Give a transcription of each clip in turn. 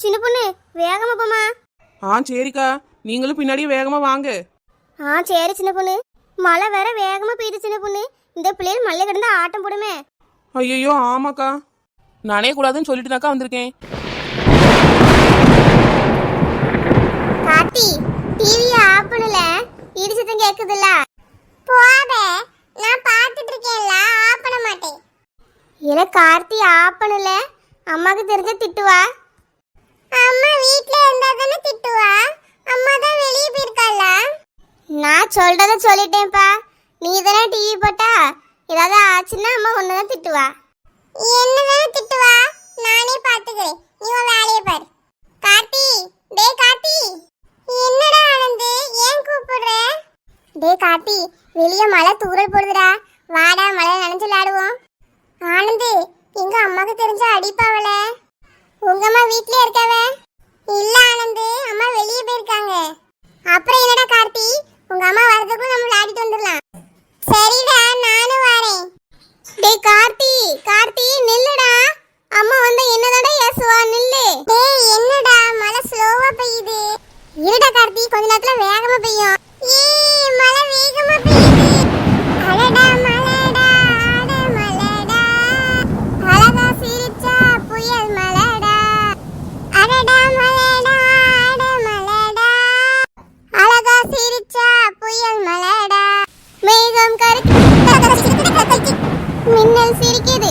சின்ன பொண்ணு வேகமா போமா. சரிக்கா, நீங்களும் பின்னாடியே வேகமா வாங்க. சரி சின்ன பொண்ணு. மழை வேற வேகமா பெய்யுது சின்ன பொண்ணு. இந்த பிள்ளைகள் மழை கிடந்தா ஆட்டம் போடுமே. ஐயோ ஆமாக்கா, நானே கூடாதுன்னு சொல்லிட்டுதாக்கா வந்திருக்கேன். கார்த்தி, டிவியை ஆஃப் பண்ணல, இடி சத்தம் கேக்குதுல்ல. போவே, நான் பார்த்துட்டு இருக்கேன்ல, ஆஃப் பண்ண மாட்டேன். இல்ல கார்த்தி ஆஃப் பண்ணல, அம்மாக்கு தெரிஞ்ச திட்டுவா. அம்மா வீட்ல இருந்தா தானே திட்டுவா, அம்மா தான் வெளியே போயிருக்கால. நான் சொல்றத சொல்லிட்டேன்ப்பா, நீ தானே டிவி போட்டா, ஏதாவது ஆச்சுன்னா அம்மா ஒன்னதான் திட்டுவா. என்னதானே திட்டுவா, நானே பாத்துக்கிறேன், நீ உன் வேலையை பாரு. கார்த்தி, டேய் கார்த்தி. என்னடா ஆனந்து, ஏன் கூப்பிடுற? டேய் கார்த்தி, வெளியே மழை தூறல் போடுதுடா, வாடா மழை நனைஞ்சு விளையாடுவோம். ஆனந்து, எங்க அம்மாக்கு தெரிஞ்ச அடிப்பாவல. உங்க அம்மா வீட்லயே இருக்காவ? இல்ல ஆனந்து, அம்மா வெளியே போயிருக்காங்க. அப்புறம் என்னடா கார்த்தி, உங்க அம்மா வரதுக்குள்ள நம்ம விளையாடிட்டு வந்துடலாம். சரிடா, நானும் வரேன். டேய் கார்த்தி, கார்த்தி நில்லுடா, அம்மா வந்தா என்னடா ஏசுவா, நில்லு. டேய் என்னடா மழை ஸ்லோவா பெய்யுது. இருடா கார்த்தி, கொஞ்ச நேரத்துல வேகமா பெய்யும். மழை வேகமா பெய்யுது. அடடா மழைடா, அட மழைடா, அழகா சிரிச்சா புயல் மழைடா. அடடா மழைடா, அட மழைடா, அழகா சிரிச்சா புயல் மழைடா. மேகம் கருத்து மின்னல் சிரிக்குது.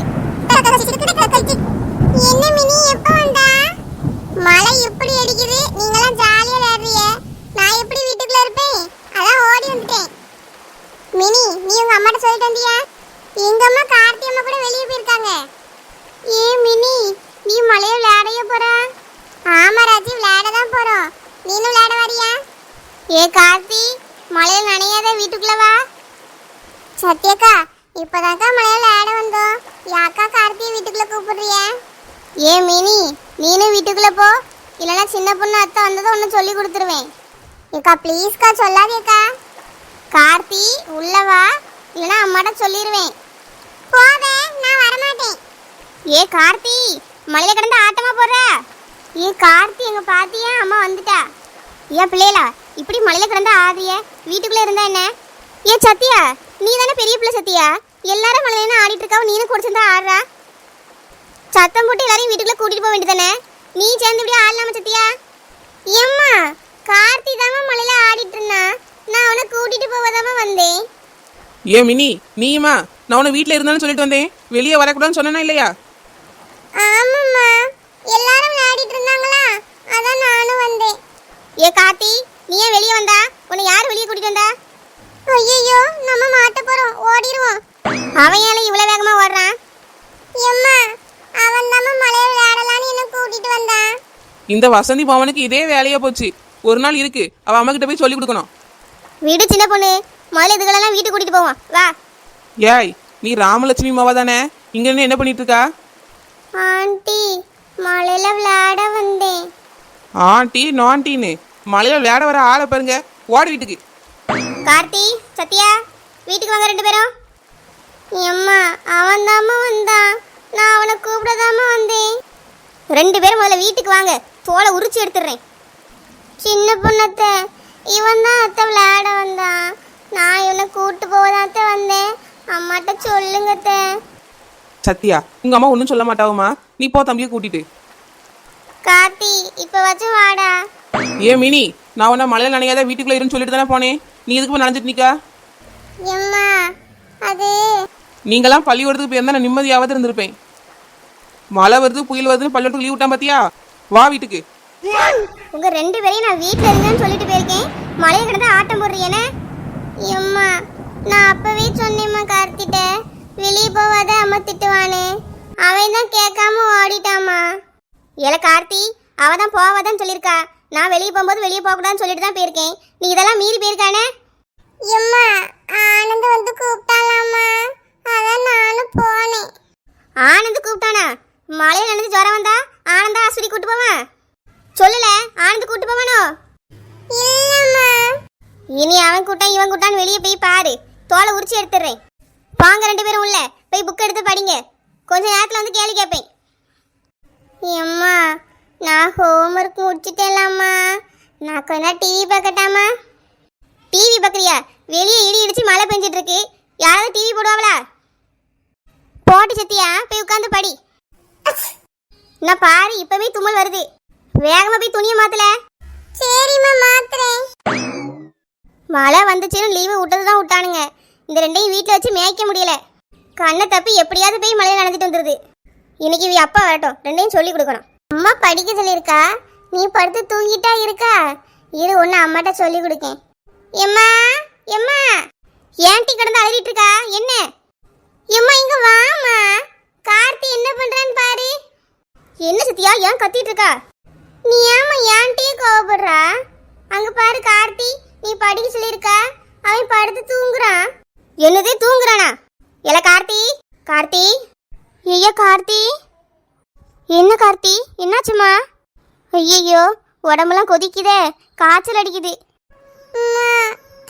என்ன மினி, எப்ப வந்தா? மழை எப்படி அடிக்குது, நீங்களாம் ஜாலியா விளையாடுறீங்க, நான் எப்படி வீட்டுக்குள்ள இருப்பேன், அதான் ஓடி வந்துட்டேன். மினி, நீ உங்க அம்மாட்ட சொல்லிட்டு வந்தியா? எங்க அம்மா கார்த்தி அம்மா கூட வெளியே போயிருக்காங்க. மினி, நீ மழையில விளையாடைய போற? ஆமா ராஜி, விளையாட தான் போறோம், நீனும் விளையாட வரியா? கார்த்தி, மழையில நனையாத, வீட்டுக்குள்ள வா. சத்யக்கா, இப்பதாக்கா மழையில விளையாட வந்தோம், யாக்கா கார்த்தியை வீட்டுக்குள்ள கூப்பிடுறிய? மினி, நீனும் வீட்டுக்குள்ள போ, இல்லைன்னா சின்ன பொண்ணு அத்தை வந்ததும் ஒன்று சொல்லி கொடுத்துருவேன். ஏக்கா ப்ளீஸ்க்கா, சொல்லாதேக்கா. கார்த்தி உள்ளவா, இல்லைன்னா அம்மாட்ட சொல்லிடுவேன். போவே, நான் வரமாட்டேன். கார்த்தி, மழையில கிடந்து ஆட்டமா போடுற? கார்த்தி, எங்க பாத்தியா, அம்மா வந்துட்டா. பிள்ளைகளா, இப்படி மழையில கிடந்து ஆதிய, வீட்டுக்குள்ள இருந்தா என்ன? சத்யா, நீ தானே பெரிய பிள்ளை சத்யா, எல்லாரும் மழையில ஆடிட்டு இருக்காவ, நீனும் குடிச்சிருந்தா ஆடுறா. சத்தம் போட்டு எல்லாரையும் வீட்டுக்குள்ள கூட்டிட்டு போக வேண்டியதானே, நீ சேர்ந்து இப்படியே ஆடலாமா சத்யா? எம்மா, கார்த்தி தாமா மழையில ஆடிட்டு இருந்தா, நான் அவனை கூட்டிட்டு போவதாம வந்தேன். மினி, நீயுமா? நான் உன்னை வீட்டில் இருந்தாலும் சொல்லிட்டு வந்தேன், வெளியே வரக்கூடாதுன்னு சொன்னா இல்லையா? ஆமாம்மா, எல்லாரும் விளையாடிட்டு இருந்தாங்களா, அதான் நானும் வந்தேன். கார்த்தி, நீ ஏன் வெளியே வந்தா? உன்னை யார் வெளியே கூட்டிட்டு வந்தா? ஐயோ, நம்ம மாட்ட போறோம், ஓடிடுவோம். அவன் ஏன் இவ்வளவு வேகமா ஓடுறான்? எம்மா, அவன் தாமா மழையில விளையாடலான்னு என்ன கூட்டிட்டு வந்தான். இந்த வசந்தி பவனுக்கு இதே வேலையா போச்சு, ஒரு நாள் இருக்கு, அவ அம்மா கிட்ட போய் சொல்லி கொடுக்கணும். வீடு சின்ன பொண்ணு, முதல்ல இதுகளெல்லாம் வீட்டுக்கு கூட்டிட்டு போவான், வா. நீ ராமலட்சுமி மாவா தானே, இங்க என்ன பண்ணிட்டு இருக்கா? ஆண்டி, மழையில விளையாட வந்தேன். ஆண்டி நான்டின்னு மழையில விளையாட வர ஆளை பாருங்க, ஓடி வீட்டுக்கு. கார்த்தி, சத்யா, வீட்டுக்கு வாங்க ரெண்டு பேரும். அம்மா, அவன் தாமா வந்தான், நான் அவனை கூப்பிடதாமா வந்தேன். ரெண்டு பேரும் முதல்ல வீட்டுக்கு வாங்க, தோலை உரிச்சு எடுத்துடுறேன். சின்ன பொண்ணத்தை, இவன் தான் அத்தை விளையாட வந்தான், நான் இவனை கூப்பிட்டு போவதான் அத்தை வந்தேன், அம்மாட்ட சொல்லுங்க அத்தை. சத்யா, உங்க அம்மா ஒன்றும் சொல்ல மாட்டாவுமா, நீ போ தம்பியை கூட்டிட்டு. கார்த்தி, இப்ப வச்சும் வாடா. மினி, நான் உன்ன மழையில நனையாத வீட்டுக்குள்ள இருன்னு சொல்லிட்டு தானே போனேன், நீ எதுக்கு நனைஞ்சிட்டு நிக்கா? எம்மா, அது நீங்களாம் பள்ளிக்கூடத்துக்கு போயிருந்தா நான் நிம்மதியாவது இருந்திருப்பேன். மழை வருது புயல் வருதுன்னு பள்ளிக்கூடத்துக்கு லீவ் விட்டான் பாத்தியா, வா வீட்டுக்கு. உங்க ரெண்டு பேரையும் நான் வீட்டுல இருந்தேன்னு சொல்லிட்டு போயிருக்கேன், மழையில கிடந்து ஆட்டம் போடுறீங்க. எம்மா, நான் அப்பவே சொன்னேம்மா கார்த்திட்ட, வெளியே போவாத அம்மா திட்டுவானே, அவன் தான் கேட்காம ஓடிட்டாமா. கார்த்தி, அவ தான் போவாதான் சொல்லியிருக்கா, நான் வெளியே போகும்போது வெளியே போகக்கூடாதுன்னு சொல்லிட்டு தான் போயிருக்கேன், நீ இதெல்லாம் மீறி போயிருக்கானே. எம்மா, ஆனந்த் வந்து கூப்பிட்டாலாமா, அதான் நானும் போனேன். ஆனந்த் கூப்பிட்டானா? மழையில நினைச்சு ஜுரம் வந்தா ஆனந்தா ஆஸ்பத்திரி கூட்டு போவான்? சொல்லல, ஆனந்த் கூட்டு போவானோ? இல்லம்மா. இனி அவன் கூட்டம் இவன் கூட்டான்னு வெளியே போய் பாரு, தோலை உரிச்சு எடுத்துடுறேன். வாங்க ரெண்டு பேரும் உள்ள போய் புக் எடுத்து படிங்க, கொஞ்ச நேரத்தில் வந்து கேள்வி கேட்பேன். அம்மா, நான் ஹோம்ஒர்க் முடிச்சிட்டேன்லாம்மா. நான் கொஞ்ச நேரம் டிவி பார்க்கட்டாமா? டிவி பார்க்குறியா? வெளியே இடி இடிச்சு மழை பெஞ்சிட்டு இருக்கு. யாராவது டிவி போடுவாங்களா? போட்டு சத்தியா போய் உட்காந்து படி. நான் பாரு இப்பவே தும்மல் வருது. வேகமா போய் துணியை மாத்தல. சரிம்மா மாத்துறேன். மழை வந்துச்சுன்னு லீவு விட்டது தான் விட்டானுங்க. இந்த ரெண்டையும் வீட்டில் வச்சு மேய்க்க முடியல. கண்ணை தப்பி எப்படியாவது போய் மழையில் நனைஞ்சிட்டு வந்துடுது. இன்னைக்கு இவ அப்பா வரட்டும், ரெண்டையும் சொல்லி கொடுக்கணும். அம்மா படிக்க சொல்லியிருக்கா, நீ படுத்து தூங்கிட்டா இருக்கா? இரு ஒன்று அம்மாட்ட சொல்லி கொடுக்கேன். எம்மா எம்மா ஏன்டி கிடந்து அழுதிட்டு இருக்கா? என்ன எம்மா இங்க வாமா. கார்த்தி என்ன பண்றான்னு பாரு. என்ன சத்தியா ஏன் கத்திட்டு இருக்கா? நீ ஏமா ஏன்ட்டே கோவப்படுறா? அங்க பாரு கார்த்தி, நீ படிக்க சொல்லியிருக்கா, அவன் படுத்து தூங்குறான். என்னது தூங்குறானா? எல கார்த்தி கார்த்தி. ஐயோ கார்த்தி. என்ன கார்த்தி என்னாச்சுமா? ஐயோ உடம்பெல்லாம் கொதிக்குதே, காய்ச்சல் அடிக்குது.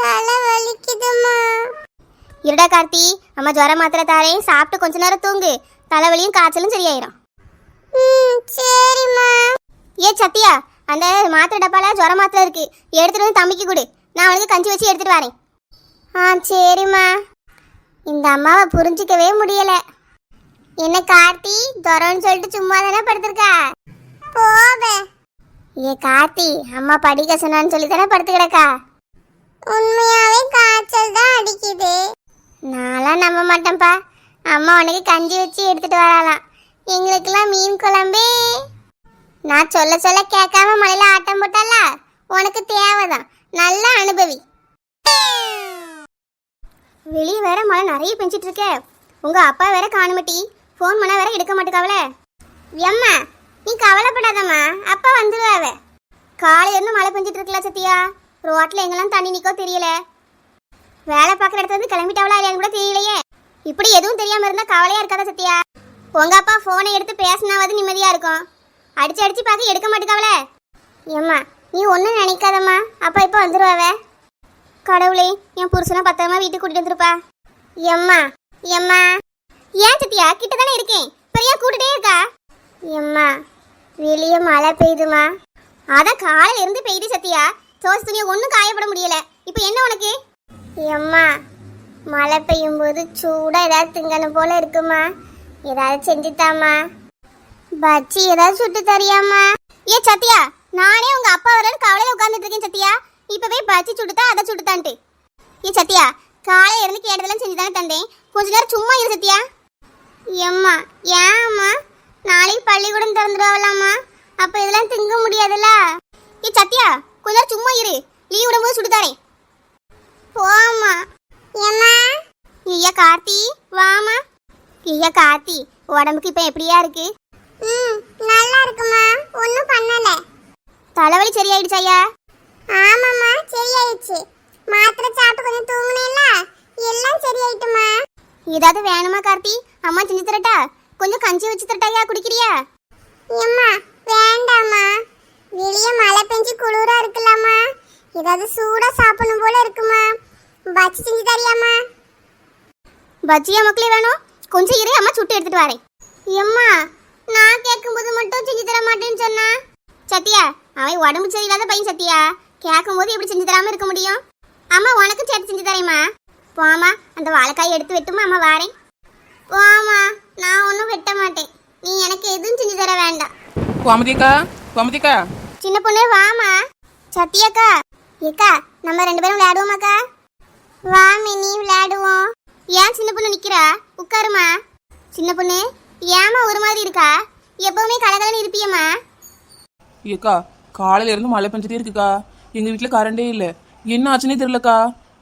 தலை வலிக்குதுமா. இருடா கார்த்தி, அம்மா ஜுரம் மாத்திரை தாரேன், சாப்பிட்டு கொஞ்ச நேரம் தூங்கு. தலைவலியும் காய்ச்சலும் சரியாயிரும். சரிம்மா. ஏ சத்தியா, அந்த மாத்திரை டப்பால ஜுரம் மாத்திரை இருக்கு, எடுத்துட்டு வந்து தம்பிக்கு கொடு. நான் அவனுக்கு கஞ்சி வச்சு எடுத்துட்டு வரேன். சரிம்மா. இந்த அம்மாவை புரிஞ்சிக்கவே முடியல. என்ன கார்த்தி ஜுரம்னு சொல்லிட்டு சும்மா தானே படுத்திருக்கா? போவே. ஏ கார்த்தி, அம்மா படிக்க சொன்னான்னு சொல்லி தானே படுத்து கிடக்கா? உண்மையாவே காய்ச்சல் தான் அடிக்குது. நான்லாம் நம்ப மாட்டேன்ப்பா. அம்மா உனக்கு கஞ்சி வச்சு எடுத்துட்டு வரலாம். எங்களுக்கெல்லாம் மீன் குழம்பே. நான் சொல்ல சொல்ல கேட்காம மழையில ஆட்டம் போட்டால, உனக்கு தேவைதான். நல்லா அனுபவி. வெளியே வேற மழை நிறைய பெஞ்சிட்டு இருக்கே. உங்க அப்பா வேற காணுமட்டி, ஃபோன் பண்ணா வேற எடுக்க மாட்டேக்காவல. எம்மா நீ கவலைப்படாதம்மா, அப்பா வந்துடுவாவ. காலையில இருந்து மழை பெஞ்சிட்டு இருக்கல சத்தியா. ரோட்ல எங்கெல்லாம் தண்ணி நிக்கோ தெரியல. வேலை பார்க்குற இடத்துல இருந்து கிளம்பிட்டாவளா இல்லையான்னு கூட தெரியலையே. இப்படி எதுவும் தெரியாம இருந்தா கவலையா இருக்காதா சத்தியா? உங்க அப்பா போனை எடுத்து பேசினாவது நிம்மதியா இருக்கும். அடிச்சு அடிச்சு பார்க்க எடுக்க மாட்டேக்காவல. ஏம்மா நீ ஒன்றும் நினைக்காதம்மா, அப்பா இப்போ வந்துடுவாவ. கடவுளே, என் புருஷனை பத்திரமா வீட்டுக்கு கூட்டிட்டு வந்துருப்பா. எம்மா எம்மா. ஏன் சத்தியா கிட்ட தானே இருக்கேன், பெரியா கூட்டிட்டே இருக்கா? எம்மா வெளியே மழை பெய்யுதுமா. அதான் காலையில இருந்து பெய்யுது சத்தியா. தோசை துணியை ஒன்றும் காயப்பட முடியல. இப்போ என்ன உனக்கு? எம்மா மழை பெய்யும் போது சூடா ஏதாவது திங்கணும் போல இருக்குமா, ஏதாவது செஞ்சுத்தாமா. பச்சி ஏதாவது சுட்டு தரியாமா? ஏ சத்தியா, நானே உங்க அப்பா வரன்னு கவலையில உட்காந்துட்டு இருக்கேன் சத்தியா. இப்ப போய் பச்சி சுட்டுத்தா அதை சுட்டுத்தான்ட்டு. ஏ சத்தியா, காலையில இருந்து கேட்டதெல்லாம் செஞ்சு தானே தந்தேன், கொஞ்ச நேரம் சும்மா இரு சத்தியா. எம்மா ஏம்மா, நாளைக்கு பள்ளிக்கூடம் திறந்துடுவாங்களாம்மா, அப்ப இதெல்லாம் திங்க முடியாதுல்ல. ஏ சத்தியா கொஞ்ச நேரம் சும்மா இரு, லீவ் விடும்போது சுட்டுத்தாரேன். போம்மா. ஏம்மா. ஐயா கார்த்தி வாமா. ஐயா கார்த்தி, உடம்புக்கு இப்ப எப்படியா இருக்கு? நல்லா இருக்குமா, ஒன்றும் பண்ணல. தலைவலி சரியாயிடுச்சு ஐயா? ஆமாம்மா சரியாயிடுச்சு. மாத்திரை சாப்பிட்டு கொஞ்சம் தூங்குனேல, எல்லாம் சரியாயிட்டுமா. ஏதாவது வேணுமா கார்த்தி? அம்மா செஞ்சு தரட்டா? கொஞ்சம் கஞ்சி வச்சு தரட்டாயா, குடிக்கிறியா? அம்மா வேண்டாம்மா, வெளியே மழை பெஞ்சு குளிரா இருக்குல்லம்மா, ஏதாவது சூடா சாப்பிடணும் போல இருக்குமா. பஜ்ஜி செஞ்சு தரியாமா? பஜ்ஜியா மக்களே வேணும், கொஞ்சம் இரு, அம்மா சுட்டு எடுத்துட்டு வரேன். எம்மா நான் கேட்கும்போது மட்டும் செஞ்சு தர மாட்டேன்னு சொன்னா. சத்தியா அவன் உடம்பு சரியில்லாத பையன் சத்தியா, கேட்கும்போது எப்படி செஞ்சு தராம இருக்க முடியும்? அம்மா உனக்கு சேர்த்து செஞ்சு தரேம்மா. போமா, அந்த வாழைக்காய் எடுத்து வெட்டுமா, அம்மா வாரேன். போமா, நான் ஒன்றும் வெட்ட மாட்டேன், நீ எனக்கு எதுவும் செஞ்சு தர வேண்டாம். கோமதிக்கா கோமதிக்கா. சின்ன பொண்ணு வாமா. சத்தியாக்கா. ஏக்கா நம்ம 2 பேரும் விளையாடுவோமாக்கா? வா மினி விளையாடுவோம். ஏன் சின்ன பொண்ணு நிக்கிறா? உட்காருமா. சின்ன பொண்ணு ஏமா ஒரு மாதிரி இருக்கா? எப்பவுமே கலகலன்னு இருப்பியம்மா. ஏக்கா காலையில இருந்து மழை பெஞ்சிட்டே இருக்குக்கா. எங்க வீட்டுல கரண்டே இல்ல, என்ன ஆச்சுன்னே தெரியலக்கா.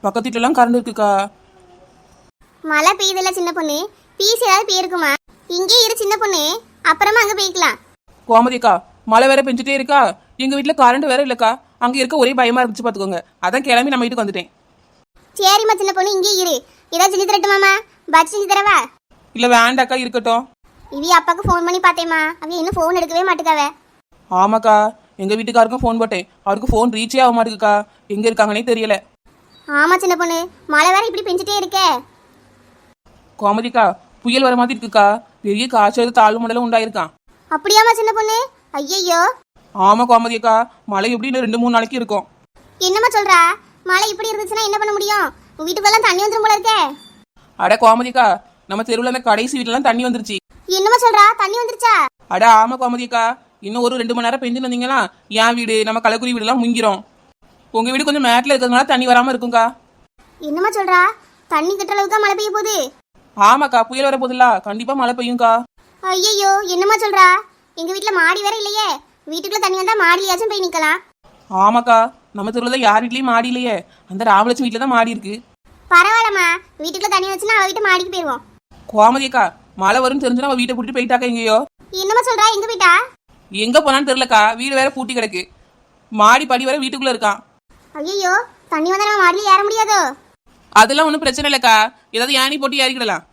பக்கத்து வீட்டுல எல்லாம் கரண்ட் இருக்குக்கா. மழை பெய்யுதுல்ல சின்ன பொண்ணு, பீஸ் ஏதாவது பெய்யிருக்குமா? இங்கே இரு சின்ன பொண்ணு, அப்புறமா அங்க போய்க்கலாம். கோமதிக்கா மழை வேற பெஞ்சிட்டே இருக்கா, எங்க வீட்டுல கரண்ட் வேற இல்லக்கா. அங்க இருக்க ஒரே பயமா இருந்துச்சு பாத்துக்கோங்க, அதான் கிளம்பி நம்ம வீட்டுக்கு வந்துட்டேன். சரிம்மா சின்ன பொண்ணு, இங்கே இரு. ஏதாவது செஞ்சு தரட்டுமாமா? பஜ்ஜி செஞ்சு தரவா? இல்ல வேண்டாக்கா, இருக்கட்டும். இவி அப்பாவுக்கு ஃபோன் பண்ணி பார்த்தேம்மா, அவன் இன்னும் ஃபோன் எடுக்கவே மாட்டுக்காவ. ஆமாக்கா, எங்க வீட்டுக்காருக்கும் ஃபோன் போட்டேன், அவருக்கு ஃபோன் ரீச்சே ஆக மாட்டேங்குக்கா. எங்க இருக்காங்கன்னே தெரியல. ஆமா சின்ன பொண்ணு, மழை வேற இப்படி பெஞ்சிட்டே இருக்கே. கோமதிக்கா புயல் வர மாதிரி இருக்குக்கா. பெரிய காய்ச்சல் தாழ்வு மண்டலம் உண்டாயிருக்கான். அப்படியாமா சின்ன பொண்ணு? ஐயையோ, ஆமா கோமதி அக்கா, மழை எப்படி இன்னும் 2-3 நாளைக்கு இருக்கும். என்னம்மா சொல்றா? மழை இப்படி இருந்துச்சுன்னா என்ன பண்ண முடியும்? உன் வீட்டுக்குள்ளலாம் தண்ணி வந்துரும் போல இருக்கே. அட கோமதி அக்கா, நம்ம தெருவில் அந்த கடைசி வீட்டுலாம் தண்ணி வந்துருச்சு. என்னம்மா சொல்றா? தண்ணி வந்துருச்சா? அட ஆமா கோமதி அக்கா, இன்னும் ஒரு 2 மணி நேரம் பெஞ்சு வந்தீங்கன்னா என் வீடு நம்ம கலக்குரி வீடுலாம் முங்கிரும். உங்க வீடு கொஞ்சம் மேட்டில் இருக்கிறதுனால தண்ணி வராம இருக்கும்க்கா. என்னம்மா சொல்றா? தண்ணி கட்டுற அளவுக்கா மழை பெய்ய போகுது? ஆமாக்கா, புயல் வர போதில்ல, கண்டிப்பா மழை பெய்யும்க்கா. ஐயையோ, என்னம்மா சொல்றா? எங்க வீட்டுல மாடி வேற இல்லையே. வீட்டுக்குள்ள தண்ணி வந்தா மாடியாச்சும் போய் நிக்கலாம். ஆமாக்கா, நம்ம தெருவில் தான் யார் வீட்லயும் மாடி இல்லையே, அந்த ராமலட்சுமி வீட்டில் தான் மாடி இருக்கு. பரவாயில்லம்மா, வீட்டுக்குள்ள தண்ணி வச்சுன்னா அவ வீட்டு மாடிக்கு போயிருவோம். கோமதி அக்கா, மழை வரும்னு தெரிஞ்சுன்னா அவ வீட்டை கூட்டிட்டு போயிட்டாக்கா எங்கேயோ. என்னம்மா சொல்றா? எங்க போயிட்டா? எங்க போனான்னு தெரியலக்கா, வீடு வேற பூட்டி கிடக்கு, மாடி படி வேற வீட்டுக்குள்ள இருக்கான். ஐயோ, தண்ணி வந்தா நம்ம மாடியில ஏற முடியாதோ? அதெல்லாம் ஒன்றும் பிரச்சனை இல்லக்கா, ஏதாவது யானி போட்டு ஏறிக்கிடலாம்.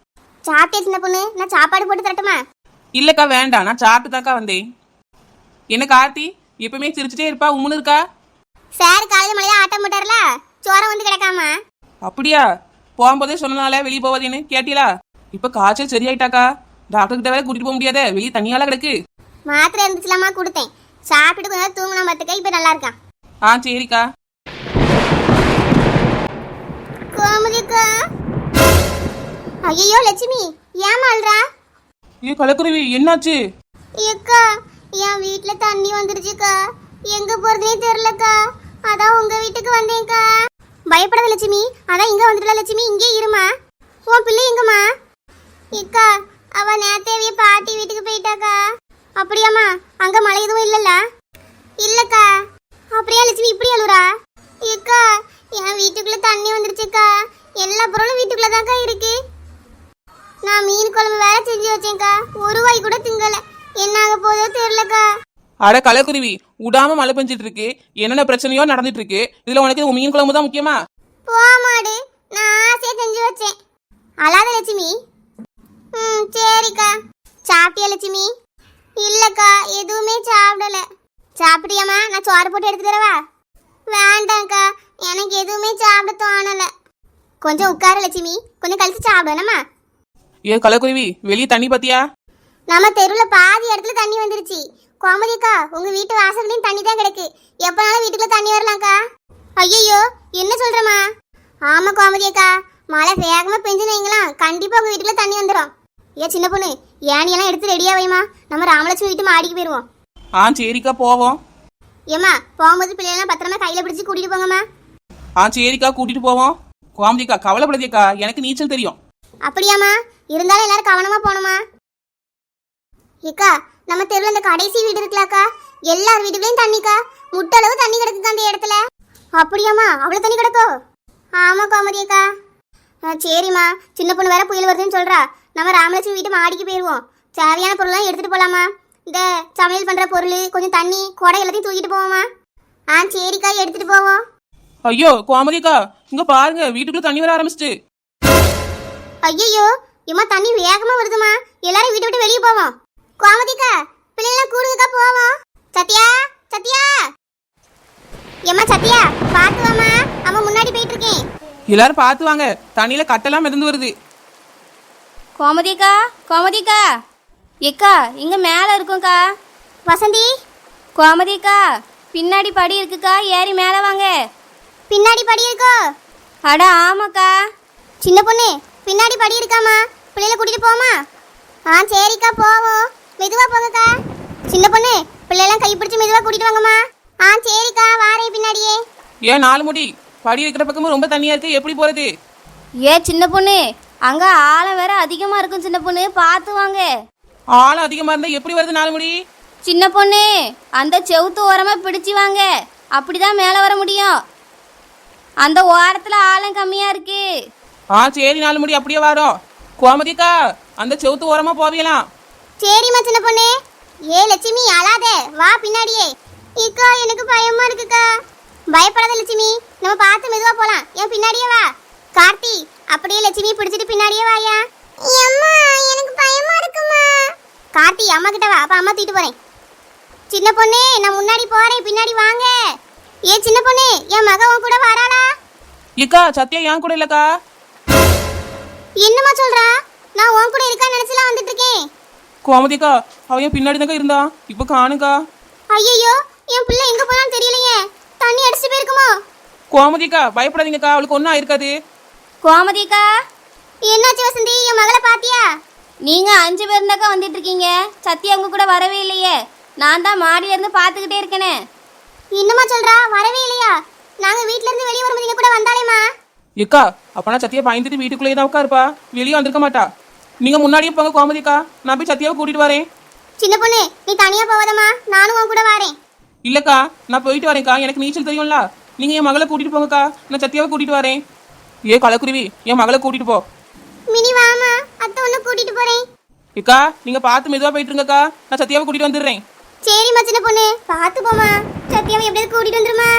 சாப்பிட்டே சின்ன பொண்ணு, நான் சாப்பாடு போட்டு தரட்டுமா? இல்லக்கா வேண்டாம், நான் சாப்பிட்டு தாக்கா வந்தேன். என்ன கார்த்தி எப்பவுமே சிரிச்சுட்டே இருப்பா, உம்முன்னு இருக்கா? சார் காலையில மழையா ஆட்டம் போட்டார்ல, சோரம் வந்து கிடக்காமா. அப்படியா? போகும்போதே சொன்னனால வெளியே போவாதேன்னு கேட்டீங்களா? இப்ப காய்ச்சல் சரியாயிட்டாக்கா, டாக்டர் கிட்ட வேற கூட்டிட்டு போக முடியாதே, வெளியே தனியால கிடக்கு. மாத்திரை இருந்துச்சுலாமா கொடுத்தேன், சாப்பிட்டு கொஞ்சம் தூங்கினா பார்த்துக்க, இப்ப நல்லா இருக்கான். சரிக்கா. கோமதிக்கா. ஐயோ லட்சுமி, ஏன் அழுறா? கலக்குருவி என்னாச்சு? ஏக்கா, என் வீட்டுல தண்ணி வந்துருச்சுக்கா, எங்க போறதுனே தெரியலக்கா, அதான் உங்க வீட்டுக்கு வந்தேன்க்கா. பயப்படாத லட்சுமி, அதான் இங்க வந்துடல லட்சுமி, இங்கே இருமா. உன் பிள்ளை எங்கம்மா? ஏக்கா, அவ நேத்தேவிய பாட்டி வீட்டுக்கு போயிட்டாக்கா. அப்படியாம்மா? அங்க மழை எதுவும் இல்லல்ல? இல்லக்கா. அப்படியா லட்சுமி இப்படி அழுறா? ஏக்கா, என் வீட்டுக்குள்ள தண்ணி வந்துருச்சுக்கா, எல்லா பொருளும் வீட்டுக்குள்ளதாக்கா இருக்கு. நான் மீன் குழம்பு வேற செஞ்சு வச்சேன்க்கா, ஒரு வாய் கூட திங்கல, என்ன ஆக போதோ தெரியலக்கா. அட கலக்குருவி, விடாம மழை பெஞ்சிட்டு இருக்கு, என்னென்ன பிரச்சனையோ நடந்துட்டு இருக்கு, இதுல உனக்கு மீன் குழம்பு தான் முக்கியமா? போமாடு, நான் ஆசையா செஞ்சு வச்சேன். அழாத லட்சுமி. சரிக்கா. சாப்பிட்டியா லட்சுமி? இல்லக்கா, எதுவுமே சாப்பிடல. சாப்பிட்டியாமா? நான் சோறு போட்டு எடுத்து தரவா? வேண்டாம்க்கா, எனக்கு எதுவுமே சாப்பிட தோணல. கொஞ்சம் உட்கார லட்சுமி, கொஞ்சம் கழிச்சு சாப்பிடணுமா? கலக்குருவி, வெளியே தண்ணி பாத்தியா? நம்ம தெருவுல பாதி இடத்துல தண்ணி வந்துருச்சு. கோமதிக்கா, உங்க வீட்டு வாசல்லையும் தண்ணி தான் கிடக்கு, எப்பனாலும் வீட்டுக்குள்ள தண்ணி வரலாம்க்கா. ஐயோ, என்ன சொல்றமா? ஆமா கோமதிக்கா, மழை வேகமா பெஞ்சுனீங்களா, கண்டிப்பா உங்க வீட்டுக்குள்ள தண்ணி வந்துடும். சின்ன பொண்ணு, ஏனியெல்லாம் எடுத்து ரெடியா வைமா, நம்ம ராமலட்சுமி வீட்டு மாடிக்கு போயிருவோம். சரிக்கா போவோம். ஏமா, போகும்போது பிள்ளைலாம் பத்திரமா கையில பிடிச்சு கூட்டிட்டு போங்கம்மா. சரிக்கா கூட்டிட்டு போவோம். கோமதிக்கா கவலைப்படாதீக்கா, எனக்கு நீச்சல் தெரியும். அப்படியாமா? இருந்தாலும் எல்லாரும் கவனமா போகணுமா? ஏக்கா, நம்ம தெருவில் அந்த கடைசி வீடு இருக்கலாக்கா, எல்லார் வீட்டுக்குள்ளேயும் தண்ணிக்கா, முட்டளவு தண்ணி கிடக்குக்கா அந்த இடத்துல. அப்படியாமா? அவ்வளோ தண்ணி கிடக்கோ? ஆமா கோமதியக்கா. சரிம்மா, சின்ன பொண்ணு வேற புயல் வருதுன்னு சொல்றா, நம்ம ராமலட்சுமி வீட்டு மாடிக்கு போயிடுவோம். தேவையான பொருள்லாம் எடுத்துட்டு போலாமா? இந்த சமையல் பண்ற பொருள், கொஞ்சம் தண்ணி, குடை எல்லாத்தையும் தூக்கிட்டு போவோமா? சரிக்கா, எடுத்துட்டு போவோம். ஐயோ கோமதிக்கா, இங்க பாருங்க, வீட்டுக்குள்ள தண்ணி வர ஆரம்பிச்சிட்டு. ஐயோ, இம்மா தண்ணி வேகமா வருதுமா, எல்லாரும் வீட்டை விட்டு வெளியே போவோம். கோமதிக்கா, பிள்ளைலாம் கூடுங்கக்கா, போவோம். சத்யா, சத்யா, ஏம்மா சத்யா, பாத்து வாமா, அம்மா முன்னாடி போயிட்டு இருக்கேன். எல்லாரும் பார்த்து வாங்க, தண்ணியில கட்டெல்லாம் மிதந்து வருது. கோமதிக்கா, கோமதிக்கா, ஏக்கா இங்க மேல இருக்கும்க்கா. வசந்தி. கோமதிக்கா, பின்னாடி படி இருக்குக்கா, ஏறி மேல வாங்க. பின்னாடி படி இருக்கோ? அட ஆமாக்கா. சின்ன பொண்ணு, பின்னாடி படி இருக்காமா, பிள்ளைல கூட்டிட்டு போமா? சரிக்கா, போவோம். மெதுவா போங்கக்கா. சின்ன பொண்ணு, பிள்ளைலாம் கை பிடிச்சு மெதுவா கூட்டிட்டு வாங்கம்மா. சரிக்கா, வாரேன் பின்னாடியே. ஏன் 4 முடி படி இருக்கிற பக்கமும் ரொம்ப தண்ணியா இருக்கு, எப்படி போறது? சின்ன பொண்ணு, அங்க ஆழம் வேற அதிகமா இருக்கும் சின்ன பொண்ணு, பார்த்து வாங்க. ஆழம் அதிகமா இருந்தா எப்படி வருது 4 முடி? சின்ன பொண்ணு, அந்த செவுத்து ஓரமா பிடிச்சி வாங்க, அப்படிதான் மேல வர முடியும். அந்த ஓரத்துல ஆழம் கம்மியா இருக்கு. சரி 4 முடி அப்படியே வரோம். கோமதிக்கா, அந்த செவுத்து ஓரமா போவீங்களாம். சரிம்மா சின்ன பொண்ணு. லட்சுமி அழாத, வா பின்னாடியே. இக்கா, எனக்கு பயமா இருக்குக்கா. பயப்படாத லட்சுமி, நம்ம பார்த்து மெதுவா போலாம், என் பின்னாடியே வா. கார்த்தி, அப்படியே லட்சுமி பிடிச்சிட்டு பின்னாடியே வாயா. அம்மா, எனக்கு பயமா இருக்குமா. கார்த்தி, அம்மா கிட்ட வா, அப்ப அம்மா தூக்கிட்டு போறேன். சின்ன பொண்ணு, நான் முன்னாடி போறேன், பின்னாடி வாங்க. சின்ன பொண்ணு, என் மக உன் கூட வராளா? இக்கா, சத்யா என் கூட இல்லக்கா. என்னம்மா சொல்றா? நான் உன் கூட இருக்கான்னு நினைச்சுலாம் வந்துட்டு இருக்கேன். கோமதிக்கா அவன் என் பின்னாடி தாக்கா இருந்தா இப்போ காணுக்கா. ஐயோ என் பிள்ளை எங்க போனான்னு தெரியலையே. தண்ணி அடிச்சுட்டு போயிருக்குமோ? கோமதிக்கா பயப்படாதீங்கக்கா, அவளுக்கு ஒன்றும் ஆயிருக்காது. கோமதிக்கா, என்னாச்சு வசந்தி, என் மகளை பாத்தியா? நீங்க 5 பேர் இருந்தாக்கா வந்துட்டு இருக்கீங்க. சத்யா உங்க கூட வரவே இல்லையே. நான் தான் மாடியில இருந்து பார்த்துக்கிட்டே இருக்கேனே. இன்னுமா சொல்றா வரவே இல்லையா? நாங்க வீட்ல இருந்து வெளியே வரும்போது இங்க கூட வந்தாலேமா. ஏக்கா அப்பனா சத்தியா பயந்துட்டு வீட்டுக்குள்ளேயே தான் உட்காருப்பா, வெளியே வந்திருக்க மாட்டா. நீங்க முன்னாடியே போங்க கோமதிக்கா, நான் போய் சத்தியாவை கூட்டிட்டு வரேன். சின்ன பொண்ணு நீ தனியா போவதம்மா, நானும் உன் கூட வரேன். இல்லக்கா நான் போயிட்டு வரேன்க்கா, எனக்கு நீச்சல் தெரியும்ல. நீங்க என் மகளை கூட்டிட்டு போங்கக்கா, நான் சத்தியாவை கூட்டிட்டு வரேன். ஏ கலக்குருவி, என் மகளை கூட்டிட்டு போ. மினி வாமா, அத்தை உன்னை கூட்டிட்டு போறேன். ஏக்கா நீங்க பார்த்து மெதுவா போயிட்டு இருங்கக்கா, நான் சத்தியாவை கூட்டிட்டு வந்துடுறேன். சரிம்மா சின்ன பொண்ணு, பார்த்து போமா. சத்தியாவை எப்படியாவது கூட்டிட்டு வந்துருமா.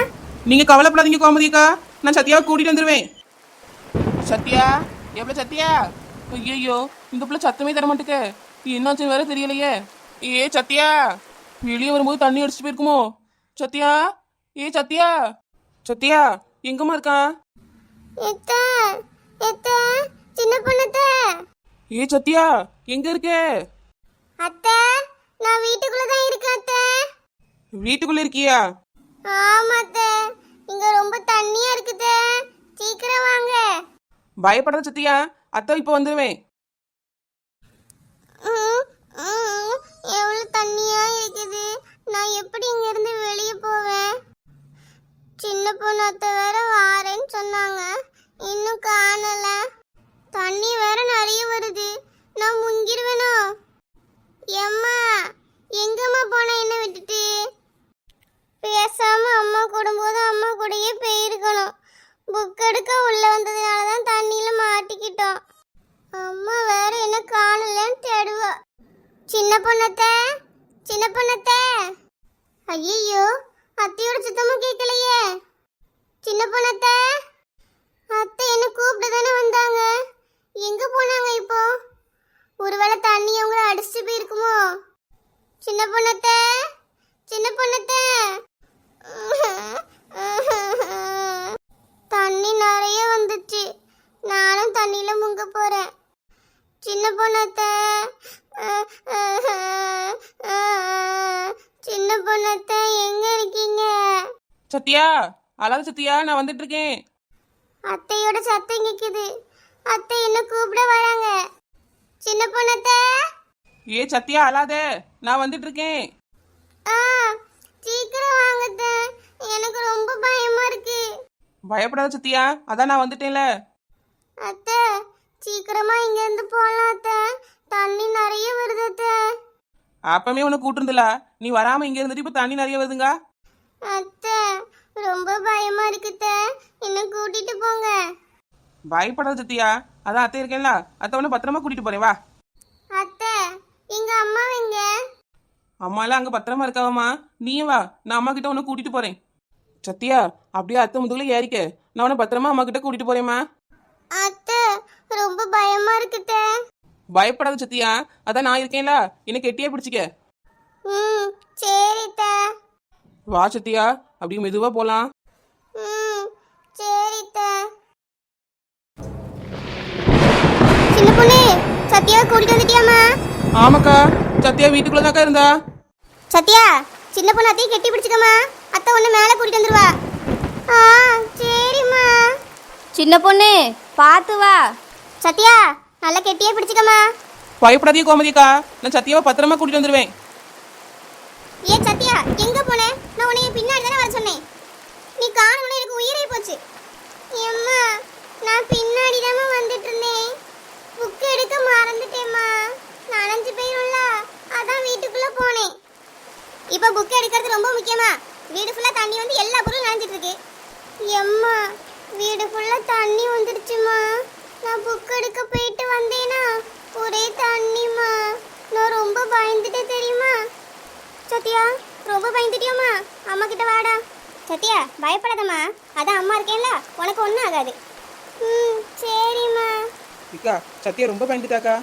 நீங்க கவலைப்படாதீங்க கோமதிக்கா, நான் சத்தியாவை கூட்டிட்டு வந்துடுவேன். சத்யா எவ்வளோ சத்யா? ஐயோ இந்த பிள்ளை சத்தமே தர மாட்டேக்க, என்னாச்சுன்னு வேற தெரியலையே. ஏ சத்யா, வெளியே வரும்போது தண்ணி அடிச்சுட்டு போயிருக்குமோ? சத்யா, ஏ சத்யா, சத்யா எங்கம்மா இருக்கா? எத்த எத்த சின்ன பொண்ணுத்த. ஏ சத்யா எங்க இருக்க? அத்தை நான் வீட்டுக்குள்ள தான் இருக்கேன் அத்தை. வீட்டுக்குள்ள இருக்கியா? ஆமா அத்தை, இங்க ரொம்ப தண்ணியா இருக்குதே, சீக்கிரம் வாங்க. பயப்படாத சத்யா, அத்தை இப்போ வந்துடுவேன். எவ்வளவு தண்ணியா இருக்குது, நான் எப்படி இங்க இருந்து வெளியே போவேன்? சின்ன பொண்ணு அத்தை வேற வாரேன்னு சொன்னாங்க, இன்னும் காணல. தண்ணி வேற நிறைய வருது, நான் முங்கிடுவேனோ? எம்மா எங்கம்மா போன என்ன விட்டுட்டு? பேசாம அம்மா கூடும்போது அம்மா கூடயே போயிருக்கணும். புக் எடுக்க உள்ள வந்ததுனால தான் தண்ணியில மாட்டிக்கிட்டோம். அம்மா வேற என்ன காணலன்னு தேடுவா. சின்ன பொண்ணத்தை, சின்ன பொண்ணத்தை. ஐயோ அத்தையோட சுத்தமும் கேட்கலையே. சின்ன பொண்ணத்தை, அத்தை என்ன கூப்பிட்டு தானே வந்தாங்க, எங்க போனாங்க இப்போ? ஒருவேளை தண்ணி அவங்கள அடிச்சுட்டு போயிருக்குமோ? சின்ன பொண்ணத்தை, சின்ன பொண்ணத்தை. தண்ணி நிறைய வந்துச்சு, நானும் தண்ணியில முங்க போறேன். சின்ன பொண்ணத்தை, சின்ன பொண்ணத்தை எங்க இருக்கீங்க? சத்யா அழாத சத்யா, நான் வந்துட்டு இருக்கேன். அத்தையோட சத்தம் கேக்குது, அத்தை என்ன கூப்பிட வராங்க. சின்ன பொண்ணத்தை. ஏ சத்யா அழாத, நான் வந்துட்டு இருக்கேன். சீக்கிரம் வாங்க அத்தை, எனக்கு ரொம்ப பயமா இருக்கு. பயப்படாத சத்யா, அதான் நான் வந்துட்டேன்ல. அத்தை சீக்கிரமா இங்க இருந்து போலாம் அத்தை, தண்ணி நிறைய வருது அத்தை. அப்பமே உனக்கு கூட்டிருந்தல, நீ வராம இங்க இருந்துட்டு இப்ப தண்ணி நிறைய வருதுங்க. அத்தை ரொம்ப பயமா இருக்கு அத்தை, என்ன கூட்டிட்டு போங்க. பயப்படாத சத்யா, அதான் அத்தை இருக்கேன்ல, அத்தை உன்னை பத்திரமா கூட்டிட்டு போறேன் வா. அத்தை எங்க அம்மா எங்க? அம்மா எல்லாம் அங்க பத்திரமா இருக்காவம்மா, நீயும் வா, நான் அம்மா கிட்ட உன்னை கூட்டிட்டு போறேன். சத்யா அப்படியே அத்தை முதுகுல ஏறிக்க, நான் உன்னை பத்திரமா அம்மா கிட்ட கூட்டிட்டு போறேம்மா. அத்தை ரொம்ப பயமா இருக்கு அத்தை. பயப்படாத சத்யா, அதான் நான் இருக்கேன்ல, என்னை கெட்டியா பிடிச்சிக்க. சரி அத்தை. வா சத்யா, அப்படியே மெதுவா போலாம். சரி அத்தை. சின்ன பொண்ணு சத்யாவை கூட்டிட்டு வந்துட்டியாமா? ஆமாக்கா, சத்யா வீட்டுக்குள்ளதாக்கா இருந்தா. சத்யா சின்ன பொண்ணு அத்தையும் கெட்டி பிடிச்சிக்கம்மா, அத்தை ஒன்று மேலே கூட்டிட்டு வந்துருவா. சரிம்மா. சின்ன பொண்ணு பார்த்து வா. சத்யா நல்லா கெட்டியே பிடிச்சிக்கம்மா. பயப்படாதீங்க கோமதிக்கா, நான் சத்யாவை பத்திரமா கூட்டிட்டு வந்துருவேன். ஏ சத்யா எங்க போன? நான் உன்னை பின்னாடி தானே வர சொன்னேன், நீ காணோன்னு எனக்கு உயிரே போச்சு. அம்மா நான் பின்னாடி தாம்மா வந்துட்டு இருந்தேன், புக் எடுக்க மறந்துட்டேம்மா, நனைஞ்சு போயிரும்ல, அதான் வீட்டுக்குள்ள போனேன். இப்போ புக் எடுக்கிறது ரொம்ப முக்கியமா? வீடு ஃபுல்லா தண்ணி வந்து எல்லா பொருளும் நனைஞ்சிட்டு இருக்கு. எம்மா வீடு ஃபுல்லா தண்ணி வந்துடுச்சுமா, நான் புக் எடுக்க போயிட்டு வந்தேனா ஒரே தண்ணிமா, நான் ரொம்ப பயந்துட்டேன் தெரியுமா? சத்யா ரொம்ப பயந்துட்டியோமா? அம்மா கிட்ட வாடா. சத்யா பயப்படாதம்மா, அதான் அம்மா இருக்கேன்ல, உனக்கு ஒன்றும் ஆகாது. சரிம்மா. இக்கா சத்யா ரொம்ப பயந்துட்டாக்கா.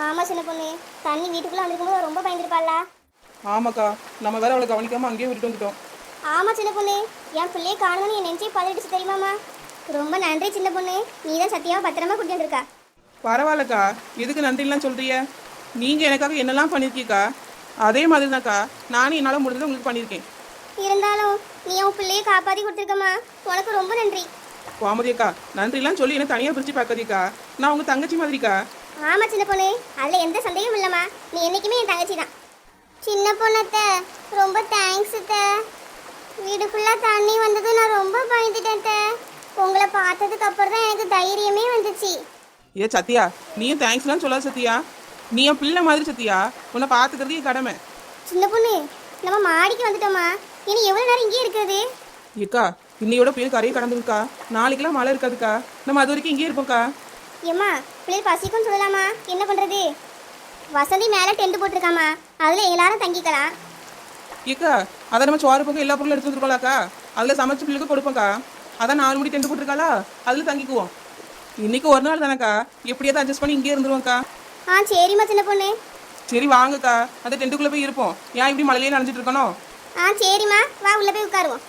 ஆமாம் சின்ன பொண்ணு, தண்ணி வீட்டுக்குள்ளே வந்திருக்கும்போது ரொம்ப பயந்துருப்பாள்ல. ஆமாக்கா, நம்ம வேற அவளை கவனிக்காம அங்கேயே விட்டுட்டு வந்துட்டோம். ஆமாம் சின்ன பொண்ணு, என் பிள்ளையை காணுன்னு என் நெஞ்சே பதறிடுச்சு தெரியுமாம்மா. ரொம்ப நன்றி சின்ன பொண்ணு, நீ தான் சத்யாவை பத்திரமா கூட்டிட்டு இருக்கா. பரவாயில்லக்கா, எதுக்கு நன்றிலாம் சொல்றிய? நீங்க எனக்காக என்னெல்லாம் பண்ணிருக்கீக்கா அதே மாதிரி தான்க்கா நானும் என்னால் முடிஞ்சதை உங்களுக்கு பண்ணியிருக்கேன். இருந்தாலும் நீ உன் பிள்ளையை காப்பாத்தி கொடுத்துருக்கம்மா, உனக்கு ரொம்ப நன்றி. கோமதி அக்கா நன்றிலாம் சொல்லி என்ன தனியாக பிரிச்சு பார்க்காதீக்கா, நான் உங்க தங்கச்சி மாதிரிக்கா. ஆமா சின்ன பொண்ணு, அதுல எந்த சந்தேகமும் இல்லம்மா. நீ என்னைக்குமே என் தங்கச்சி தான். சின்ன பொண்ணத்த ரொம்ப தேங்க்ஸ் அத்தை. வீடு ஃபுல்லா தண்ணி வந்தது, நான் ரொம்ப பயந்துட்டேன் அத்தை. உங்களை பார்த்ததுக்கு அப்புறம் தான் எனக்கு தைரியமே வந்துச்சு. ஏ சத்யா, நீயும் தேங்க்ஸ்லாம் சொல்லாத சத்யா, நீ என் பிள்ளை மாதிரி சத்யா, உன்னை பார்த்துக்கிறது என் கடமை. சின்ன பொண்ணு, நம்ம மாடிக்கு வந்துட்டோமா? இனி எவ்வளவு நேரம் இங்கே இருக்குது? ஏக்கா இன்னையோட புயல் கரையை கடந்துருக்கா, நாளைக்கெல்லாம் மழை இருக்காதுக்கா, நம்ம அது வரைக்கும் இங்கே இருப்போம்க்கா. ஏம்மா, பிள்ளைகள் பசிக்கும்னு சொல்லலாமா? என்ன பண்றது? வசந்தி மேலே டென்ட் போட்டிருக்காமா, அதுல எல்லாரும் தங்கிக்கலாம். ஏக்கா அதை நம்ம சோறு பக்கம் எல்லா பொருளும் எடுத்து வந்துருக்கோம்லாக்கா, அதில் சமைச்ச பிள்ளைக்கு கொடுப்போம்க்கா. அதான் 4 மணி டென்ட் போட்டிருக்காளா, அதில் தங்கிக்குவோம். இன்னைக்கு ஒரு நாள் தானேக்கா, எப்படியாவது அட்ஜஸ்ட் பண்ணி இங்கே இருந்துருவோம்க்கா. சரிம்மா சின்ன பொண்ணு. சரி வாங்கக்கா, அந்த டென்ட்டுக்குள்ளே போய் இருப்போம். ஏன் இப்படி மழையிலே நனைஞ்சிட்டு இருக்கணும்? சரிம்மா, வா உள்ள போய் உட்காருவோம்.